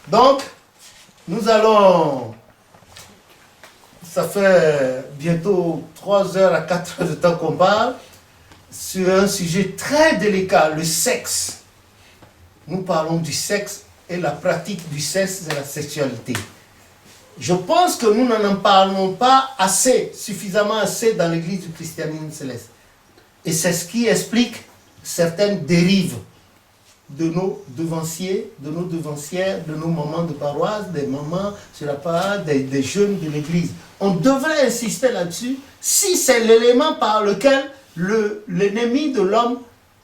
Donc, nous allons, ça fait bientôt 3 heures à 4 heures de temps qu'on parle, sur un sujet très délicat, le sexe. Nous parlons du sexe et la pratique du sexe et la sexualité. Je pense que nous n'en parlons pas assez, suffisamment assez dans l'église du christianisme céleste. Et c'est ce qui explique certaines dérives de nos devanciers, de nos devancières, de nos mamans de paroisse, des mamans sur la parole, des jeunes de l'église. On devrait insister là-dessus si c'est l'élément par lequel l'ennemi de l'homme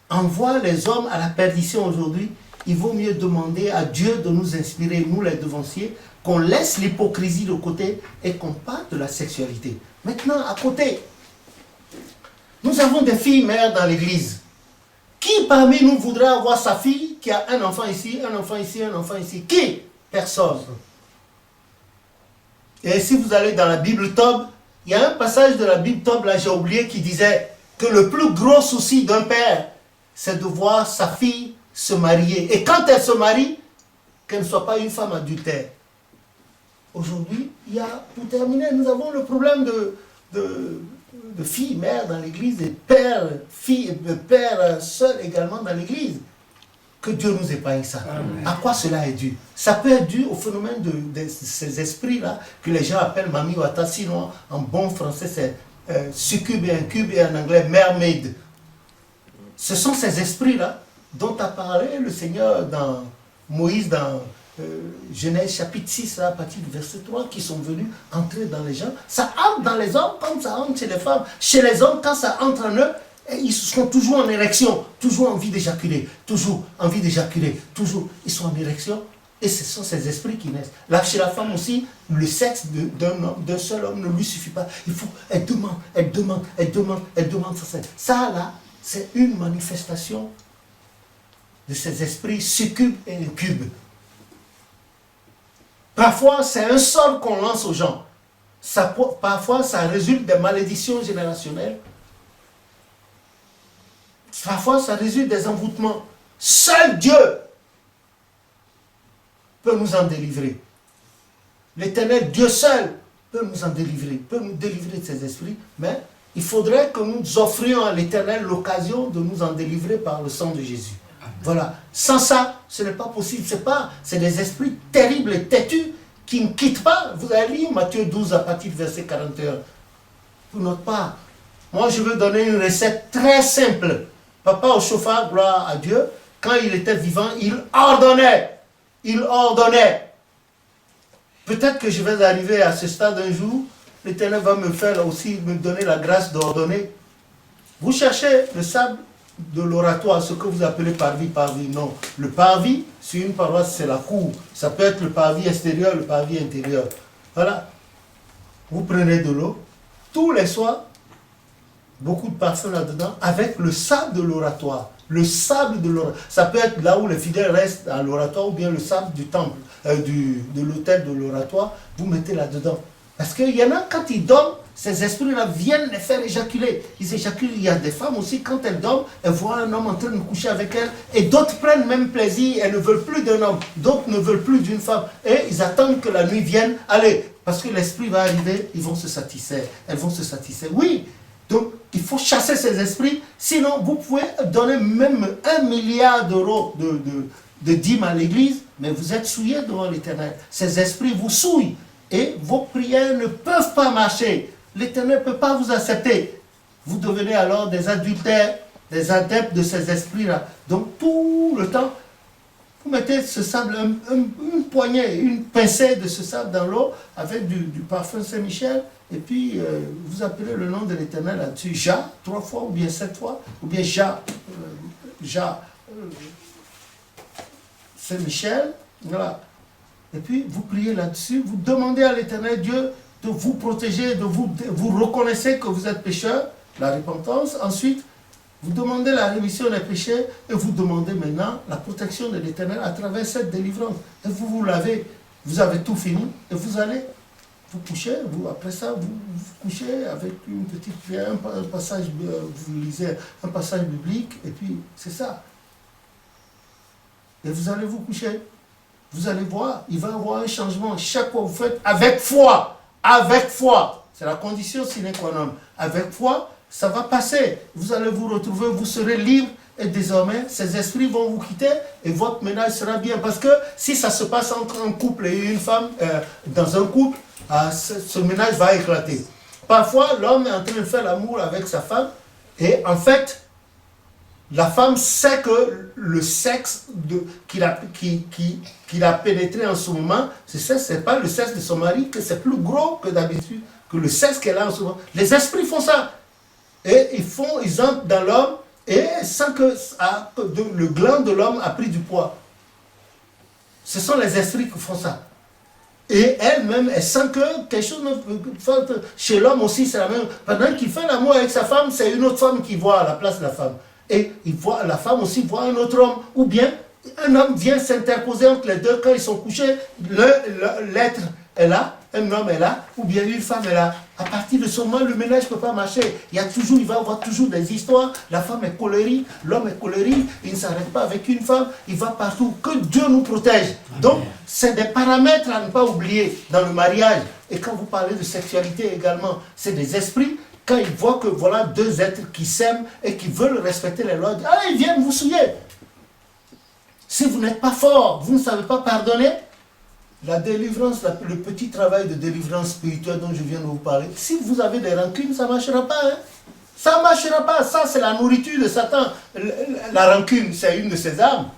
envoie les hommes à la perdition aujourd'hui. Il vaut mieux demander à Dieu de nous inspirer, nous les devanciers, qu'on laisse l'hypocrisie de côté et qu'on parle de la sexualité. Maintenant, à côté, nous avons des filles mères dans l'église. Qui parmi nous voudrait avoir sa fille qui a un enfant ici, un enfant ici, un enfant ici? Qui? Personne. Et si vous allez dans la Bible Tob, il y a un passage de la Bible Tob, là j'ai oublié, qui disait que le plus gros souci d'un père, c'est de voir sa fille se marier. Et quand elle se marie, qu'elle ne soit pas une femme adultère. Aujourd'hui, il y a, pour terminer, nous avons le problème de filles mères dans l'église et pères seuls également dans l'église. Que Dieu nous épargne ça. Amen. À quoi cela est dû? Ça peut être dû au phénomène de ces esprits-là que les gens appellent Mami Wata, sinon en bon français c'est succube et incube et en anglais mermaid. Ce sont ces esprits-là dont a parlé le Seigneur dans Moïse dans Genèse chapitre 6, là, à partir du verset 3, qui sont venus entrer dans les gens. Ça entre dans les hommes comme ça entre chez les femmes. Chez les hommes, quand ça entre en eux, ils sont toujours en érection, toujours envie d'éjaculer, toujours envie d'éjaculer, toujours. Ils sont en érection et ce sont ces esprits qui naissent. Là, chez la femme aussi, le sexe d'un seul homme ne lui suffit pas. Il faut, elle demande ça là, c'est une manifestation de ces esprits succubes et incubes. Parfois, c'est un sort qu'on lance aux gens. Parfois, ça résulte des malédictions générationnelles. Parfois, ça résulte des envoûtements. Seul Dieu peut nous en délivrer. L'Éternel, Dieu seul, peut nous en délivrer, peut nous délivrer de ces esprits, mais il faudrait que nous offrions à l'Éternel l'occasion de nous en délivrer par le sang de Jésus. Voilà. Sans ça, ce n'est pas possible. C'est des esprits terribles et têtus qui ne quittent pas. Vous avez lu Matthieu 12 à partir du verset 41. Pour notre part, moi je veux donner une recette très simple. Papa au chauffard, gloire à Dieu, quand il était vivant, il ordonnait. Il ordonnait. Peut-être que je vais arriver à ce stade un jour, l'Éternel va me faire aussi, me donner la grâce d'ordonner. Vous cherchez le sable de l'oratoire, ce que vous appelez parvis. Non, le parvis, sur une paroisse, c'est la cour. Ça peut être le parvis extérieur, le parvis intérieur. Voilà. Vous prenez de l'eau, tous les soirs, beaucoup de parfum là-dedans, avec le sable de l'oratoire. Le sable de l'oratoire. Ça peut être là où les fidèles restent à l'oratoire, ou bien le sable du temple, de l'autel de l'oratoire, vous mettez là-dedans. Parce qu'il y en a, quand ils dorment, ces esprits-là viennent les faire éjaculer. Ils éjaculent. Il y a des femmes aussi, quand elles dorment, elles voient un homme en train de coucher avec elles. Et d'autres prennent même plaisir. Elles ne veulent plus d'un homme. D'autres ne veulent plus d'une femme. Et ils attendent que la nuit vienne. Allez, parce que l'esprit va arriver, ils vont se satisfaire. Elles vont se satisfaire. Oui. Donc, il faut chasser ces esprits. Sinon, vous pouvez donner même 1 milliard d'euros de dîmes à l'église, mais vous êtes souillés devant l'Éternel. Ces esprits vous souillent. Et vos prières ne peuvent pas marcher. L'Éternel ne peut pas vous accepter. Vous devenez alors des adultères, des adeptes de ces esprits-là. Donc tout le temps, vous mettez ce sable, une poignée, une pincée de ce sable dans l'eau avec du parfum Saint-Michel. Et puis vous appelez le nom de l'Éternel là-dessus. Ja, 3 fois ou bien 7 fois. Ou bien Ja, Saint-Michel. Voilà. Et puis, vous priez là-dessus, vous demandez à l'Éternel Dieu de vous protéger, vous reconnaissez que vous êtes pécheur, la repentance. Ensuite, vous demandez la rémission des péchés et vous demandez maintenant la protection de l'Éternel à travers cette délivrance. Et vous vous lavez, vous avez tout fini et vous allez vous coucher. Après ça, vous couchez avec une petite prière, un passage, vous lisez un passage biblique et puis c'est ça. Et vous allez vous coucher. vous allez voir, il va y avoir un changement. Chaque fois que vous faites avec foi, c'est la condition sine qua non. Avec foi, ça va passer. Vous allez vous retrouver, vous serez libre et désormais, ces esprits vont vous quitter et votre ménage sera bien. Parce que si ça se passe entre un couple et une femme, dans un couple, ce ménage va éclater. Parfois, l'homme est en train de faire l'amour avec sa femme et en fait, la femme sait que le sexe qu'il a pénétré en ce moment, c'est pas le sexe de son mari, que c'est plus gros que d'habitude, que le sexe qu'elle a en ce moment. Les esprits font ça. Et ils entrent dans l'homme et sans que le gland de l'homme a pris du poids. Ce sont les esprits qui font ça. Et elle-même, elle sent que quelque chose chez l'homme aussi, c'est la même. Pendant qu'il fait l'amour avec sa femme, c'est une autre femme qui voit à la place de la femme. Et la femme aussi voit un autre homme. Ou bien, un homme vient s'interposer entre les deux quand ils sont couchés. L'être est là, un homme est là, ou bien une femme est là. À partir de ce moment, le ménage ne peut pas marcher. Il va y avoir toujours des histoires. La femme est colérique, l'homme est colérique, il ne s'arrête pas avec une femme, il va partout. Que Dieu nous protège. Donc, c'est des paramètres à ne pas oublier dans le mariage. Et quand vous parlez de sexualité également, c'est des esprits. Quand ils voient que voilà deux êtres qui s'aiment et qui veulent respecter les lois, allez, ils viennent vous souiller. Si vous n'êtes pas fort, vous ne savez pas pardonner, la délivrance, le petit travail de délivrance spirituelle dont je viens de vous parler, si vous avez des rancunes, ça ne marchera pas. Hein? Ça ne marchera pas. Ça, c'est la nourriture de Satan. La rancune, c'est une de ses armes.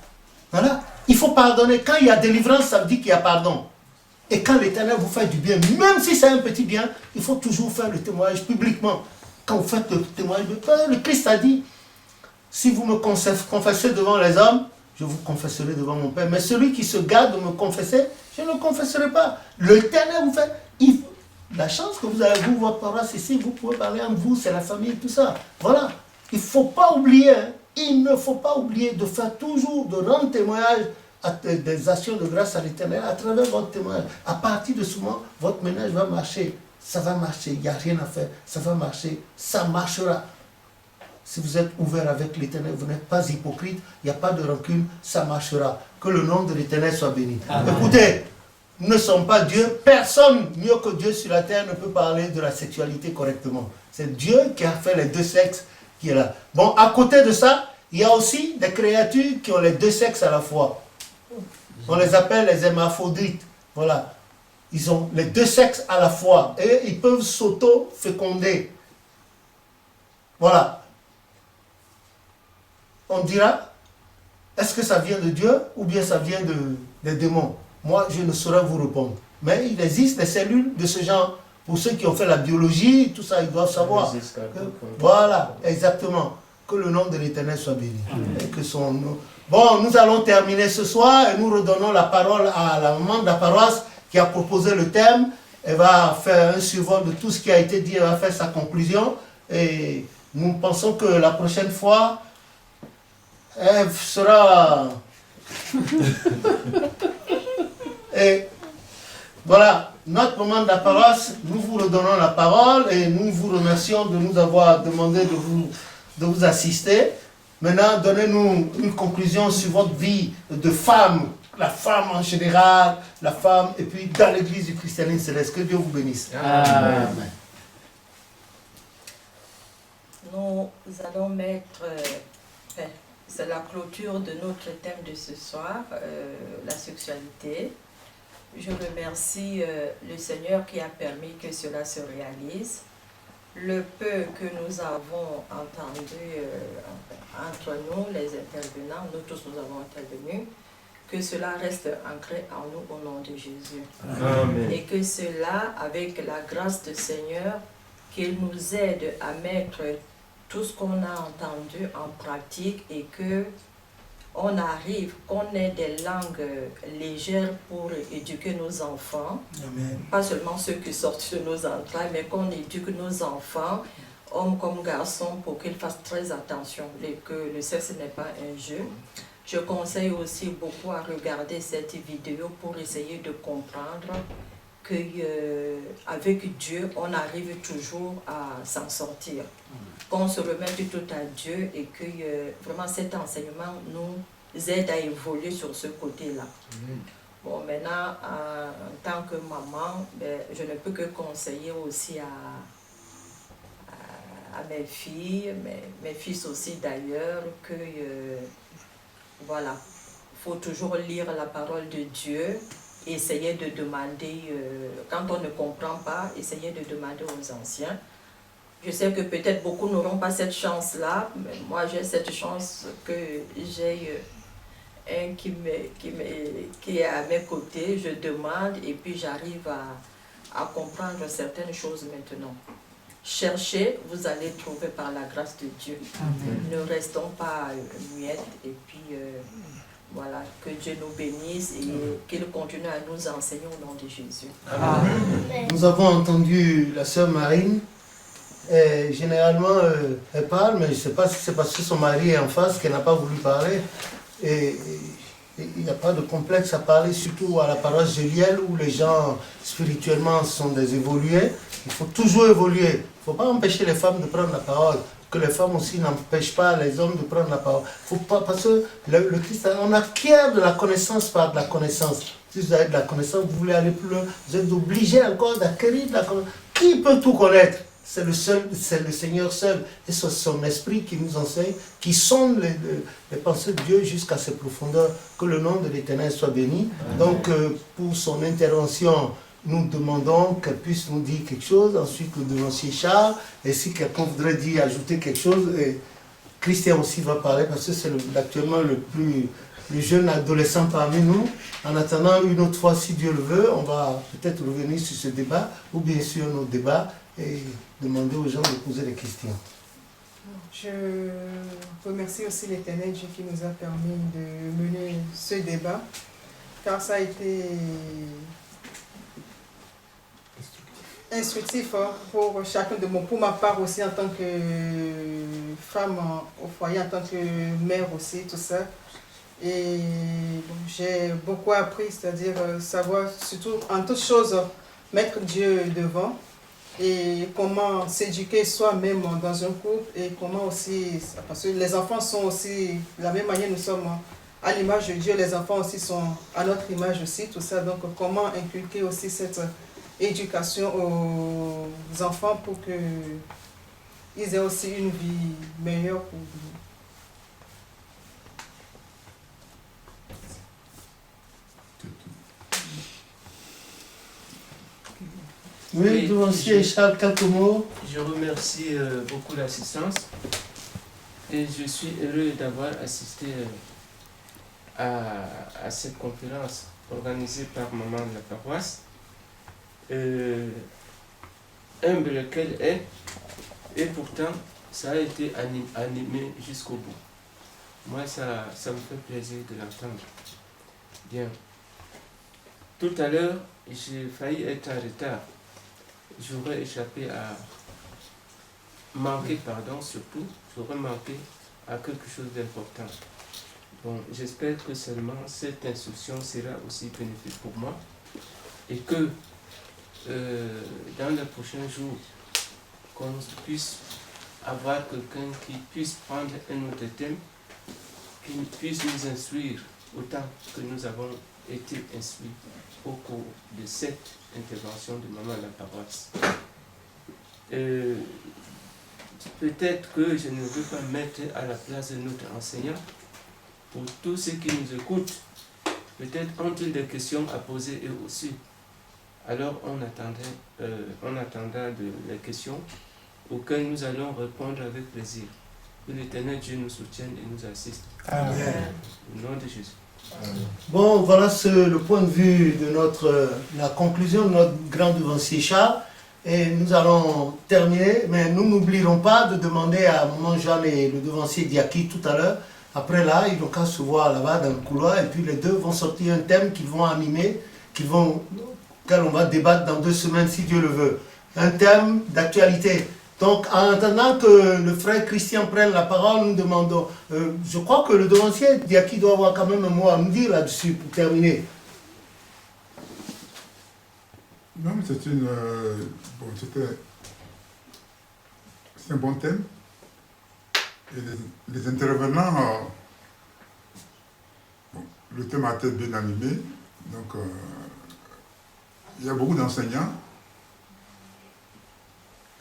Voilà. Il faut pardonner. Quand il y a délivrance, ça veut dire qu'il y a pardon. Et quand l'Éternel vous fait du bien, même si c'est un petit bien, il faut toujours faire le témoignage publiquement. Quand vous faites le témoignage, le Christ a dit, si vous me confessez devant les hommes, je vous confesserai devant mon Père. Mais celui qui se garde de me confesser, je ne le confesserai pas. L'Éternel vous fait... La chance que vous avez, votre paroisse ici, vous pouvez parler entre vous, c'est la famille, tout ça. Voilà. Il ne faut pas oublier, hein, il ne faut pas oublier de faire toujours, de rendre témoignage à des actions de grâce à l'Éternel à travers votre témoignage. À partir de ce moment, votre ménage va marcher. Ça va marcher, il n'y a rien à faire. Ça va marcher, ça marchera. Si vous êtes ouvert avec l'Éternel, vous n'êtes pas hypocrite, il n'y a pas de rancune, ça marchera. Que le nom de l'Éternel soit béni. Amen. Écoutez, nous ne sommes pas Dieu. Personne mieux que Dieu sur la terre ne peut parler de la sexualité correctement. C'est Dieu qui a fait les deux sexes qui est là. Bon, à côté de ça, il y a aussi des créatures qui ont les deux sexes à la fois. On les appelle les hermaphrodites. Voilà. Ils ont les deux sexes à la fois et ils peuvent s'auto-féconder. Voilà. On dira, est-ce que ça vient de Dieu ou bien ça vient des démons? Moi, je ne saurais vous répondre. Mais il existe des cellules de ce genre. Pour ceux qui ont fait la biologie, tout ça, ils doivent savoir. Voilà, exactement. Que le nom de l'Éternel soit béni. Et que son nom... Bon, nous allons terminer ce soir et nous redonnons la parole à la maman de la paroisse qui a proposé le thème. Elle va faire un survol de tout ce qui a été dit, elle va faire sa conclusion. Et nous pensons que la prochaine fois, elle sera... Et voilà, notre maman de la paroisse, nous vous redonnons la parole et nous vous remercions de nous avoir demandé de vous assister. Maintenant, donnez-nous une conclusion sur votre vie de femme, la femme en général, la femme, et puis dans l'église du christianisme céleste. Que Dieu vous bénisse. Amen. Nous allons mettre, c'est la clôture de notre thème de ce soir, la sexualité. Je remercie le Seigneur qui a permis que cela se réalise. Le peu que nous avons entendu entre nous, les intervenants, nous tous nous avons intervenu, que cela reste ancré en nous au nom de Jésus. Amen. Et que cela, avec la grâce du Seigneur, qu'il nous aide à mettre tout ce qu'on a entendu en pratique et que on arrive, qu'on ait des langues légères pour éduquer nos enfants. Amen. Pas seulement ceux qui sortent de nos entrailles, mais qu'on éduque nos enfants, hommes comme garçons, pour qu'ils fassent très attention et que le sexe n'est pas un jeu. Je conseille aussi beaucoup à regarder cette vidéo pour essayer de comprendre qu'avec Dieu, on arrive toujours à s'en sortir. Qu'on se remette tout à Dieu et que vraiment cet enseignement nous aide à évoluer sur ce côté-là. Bon, maintenant, en tant que maman, ben, je ne peux que conseiller aussi à mes filles, mes fils aussi d'ailleurs, que voilà, faut toujours lire la parole de Dieu, essayer de demander, quand on ne comprend pas, essayer de demander aux anciens. Je sais que peut-être beaucoup n'auront pas cette chance-là, mais moi j'ai cette chance que j'ai un qui est à mes côtés, je demande et puis j'arrive à comprendre certaines choses maintenant. Cherchez, vous allez trouver par la grâce de Dieu. Amen. Ne restons pas muettes et puis voilà, que Dieu nous bénisse et qu'il continue à nous enseigner au nom de Jésus. Amen. Nous avons entendu la sœur Marine. Et généralement, elle parle, mais je ne sais pas si c'est parce que son mari est en face qu'elle n'a pas voulu parler. Et il n'y a pas de complexe à parler, surtout à la paroisse Géliel où les gens spirituellement sont des évolués. Il faut toujours évoluer. Il ne faut pas empêcher les femmes de prendre la parole. Que les femmes aussi n'empêchent pas les hommes de prendre la parole. Faut pas, parce que le Christ, on acquiert de la connaissance par de la connaissance. Si vous avez de la connaissance, vous voulez aller plus loin, vous êtes obligé encore d'acquérir de la connaissance. Qui peut tout connaître? C'est le Seigneur seul. Et c'est son esprit qui nous enseigne, qui sonde les pensées de Dieu jusqu'à ses profondeurs. Que le nom de l'Éternel soit béni. Donc, pour son intervention, nous demandons qu'elle puisse nous dire quelque chose. Ensuite, le devancier Charles. Et si quelqu'un voudrait dire, ajouter quelque chose, et Christian aussi va parler parce que c'est actuellement le jeune adolescent parmi nous. En attendant, une autre fois, si Dieu le veut, on va peut-être revenir sur ce débat, ou bien sur nos débats, et demander aux gens de poser des questions. Je remercie aussi l'Éternel Dieu qui nous a permis de mener ce débat, car ça a été instructif pour chacun de moi, pour ma part aussi en tant que femme au foyer, en tant que mère aussi, tout ça. Et bon, j'ai beaucoup appris, c'est-à-dire savoir, surtout en toutes choses, mettre Dieu devant et comment s'éduquer soi-même dans un couple et comment aussi, parce que les enfants sont aussi, de la même manière nous sommes à l'image de Dieu, les enfants aussi sont à notre image aussi, tout ça, donc comment inculquer aussi cette éducation aux enfants pour qu'ils aient aussi une vie meilleure pour nous. Oui, devancier Charles, quelques mots. Je remercie beaucoup l'assistance et je suis heureux d'avoir assisté à cette conférence organisée par maman de la paroisse. Humble qu'elle est, et pourtant ça a été animé jusqu'au bout. Moi, ça me fait plaisir de l'entendre. Bien. Tout à l'heure, j'ai failli être en retard. J'aurais échappé à manquer, surtout, j'aurais manqué à quelque chose d'important. Bon, j'espère que seulement cette instruction sera aussi bénéfique pour moi et que dans les prochains jours, qu'on puisse avoir quelqu'un qui puisse prendre un autre thème, qui puisse nous instruire autant que nous avons été instruits au cours de cette intervention de maman à la paroisse. Peut-être que je ne veux pas mettre à la place de notre enseignant. Pour tous ceux qui nous écoutent, peut-être ont-ils des questions à poser eux aussi. Alors on attendra les questions auxquelles nous allons répondre avec plaisir. Que l'Éternel Dieu nous soutienne et nous assiste. Amen. Au nom de Jésus. Bon, voilà le point de vue de la conclusion de notre grand devancier Charles. Et nous allons terminer, mais nous n'oublierons pas de demander à maman Jeanne et le devancier Diaki tout à l'heure. Après là, ils n'ont qu'à se voir là-bas dans le couloir et puis les deux vont sortir un thème qu'ils vont animer, auquel on va débattre dans 2 semaines si Dieu le veut. Un thème d'actualité. Donc, en attendant que le frère Christian prenne la parole, nous demandons, je crois que le devancier Diaki doit avoir quand même un mot à nous dire là-dessus pour terminer. Non, mais c'est un bon thème. Et les intervenants, le thème a été bien animé. Donc, il y a beaucoup d'enseignants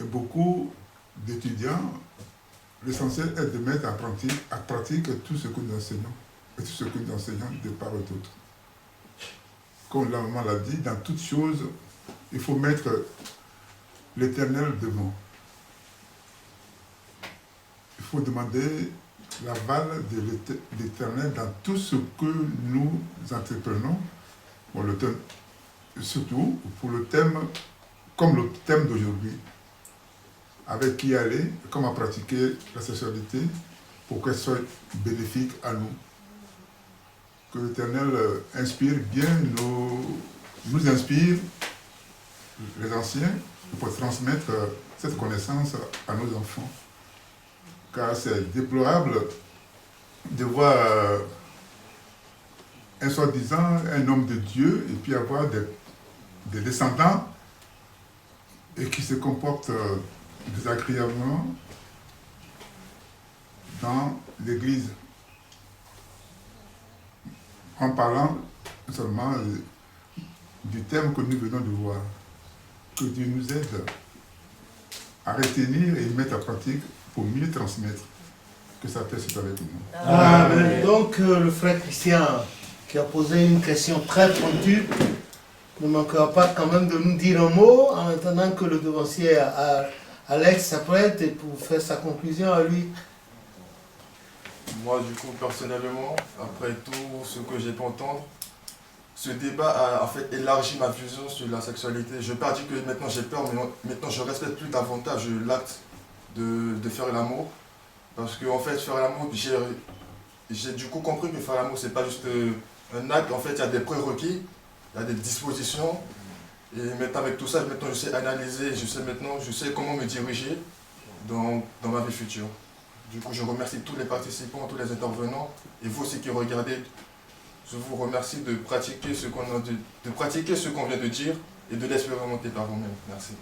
et beaucoup d'étudiants. L'essentiel est de mettre à pratique tout ce que nous enseignons et tout ce que nous enseignons de part et d'autre. Comme la maman l'a dit, dans toutes choses, il faut mettre l'Éternel devant. Il faut demander l'aval de l'Éternel dans tout ce que nous entreprenons, pour le thème, surtout pour le thème, comme le thème d'aujourd'hui, avec qui aller, comment pratiquer la sexualité pour qu'elle soit bénéfique à nous. Que l'Éternel inspire bien, nous inspire, les anciens, pour transmettre cette connaissance à nos enfants. Car c'est déplorable de voir un soi-disant, un homme de Dieu, et puis avoir des descendants et qui se comportent désagréablement dans l'Église, en parlant seulement du thème que nous venons de voir. Que Dieu nous aide à retenir et mettre en pratique pour mieux transmettre. Que sa paix soit avec nous. Amen. Donc le frère Christian, qui a posé une question très pointue, ne manquera pas quand même de nous dire un mot en attendant que le devancier Alex s'apprête et pour faire sa conclusion à lui. Moi, du coup, personnellement, après tout ce que j'ai pu entendre, ce débat a en fait élargi ma vision sur la sexualité. Je n'ai pas dit que maintenant j'ai peur, mais maintenant je respecte plus davantage l'acte de faire l'amour. Parce qu'en fait, faire l'amour, j'ai du coup compris que faire l'amour, c'est pas juste un acte. En fait, il y a des prérequis, il y a des dispositions. Et maintenant, avec tout ça, maintenant, je sais analyser, je sais comment me diriger dans ma vie future. Du coup, je remercie tous les participants, tous les intervenants, et vous aussi qui regardez. Je vous remercie de pratiquer ce qu'on vient de dire et de l'expérimenter par vous-même. Merci.